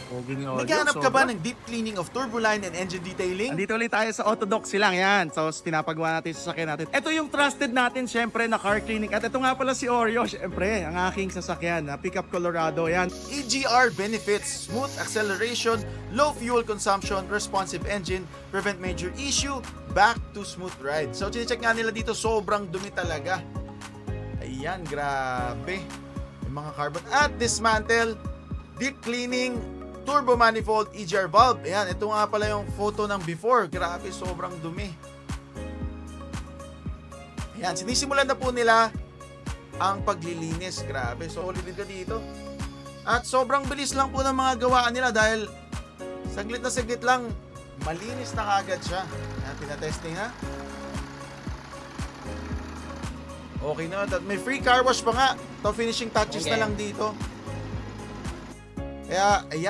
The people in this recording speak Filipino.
Pogi ni Audio, Naghahanap ka ba sobra. ng deep cleaning of turboline and engine detailing? Andito ulit tayo sa Autodoxy lang yan. So, pinapagawa natin sa sasakyan natin. Ito yung trusted natin, syempre, na car clinic. At ito nga pala si Oreo, syempre, ang aking sasakyan, na Pickup Colorado. Yan. EGR benefits, smooth acceleration, low fuel consumption, responsive engine, prevent major issue, back to smooth ride. So, check nga nila dito, sobrang dumi talaga. Ayan, grabe. Yung mga carbon. At dismantle, deep cleaning, turbo manifold, EGR valve. Ayan, ito nga pala yung photo ng before. Grabe, sobrang dumi. Ayan, sinisimulan na po nila ang paglilinis. Grabe, solid din ka dito. At sobrang bilis lang po ng mga gawaan nila dahil saglit na saglit lang, malinis na kagad siya. Ayan, pinatesting ha. Okay na. At may free car wash pa nga. Ito, finishing touches Okay. na lang dito. Kaya, ayan.